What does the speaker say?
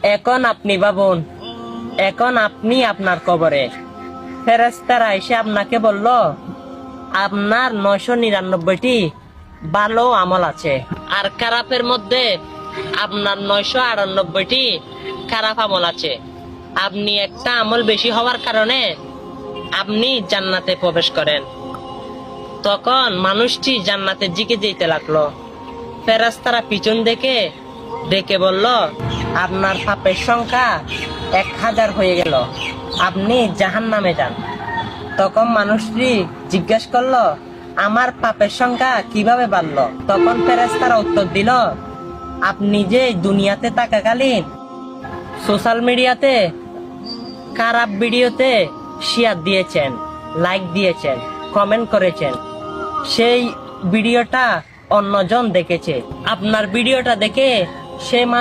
এখন আপনি ভাবুন, এখন আপনি আপনার কবরে, ফেরেশতারা এসে আপনাকে বলল আপনার 999টি ভালো আমল আছে, আর খারাপের মধ্যে আপনার 998টি খারাপ আমল আছে। আপনি একটা আমল বেশি হওয়ার কারণে আপনি জান্নাতে প্রবেশ করেন। তখন মানুষটি জান্নাতের দিকে যেতে লাগলো। ফেরেশতারা পিছন থেকে ডেকে বলল, আপনার পাপের সংখ্যা 1000 হয়ে গেল, আপনি জাহান্নামে যান। তখন মানুষটি জিজ্ঞেস করলো, আমার পাপের সংখ্যা কিভাবে বাড়লো? তখন ফেরেশতারা উত্তর দিল, আপনি যে দুনিয়াতে থাকাকালীন সোশ্যাল মিডিয়াতে খারাপ ভিডিওতে শেয়ার দিয়েছেন, লাইক দিয়েছেন, কমেন্ট করেছেন, সেই ভিডিওটা অন্যজন দেখেছে। আপনার ভিডিওটা দেখে সে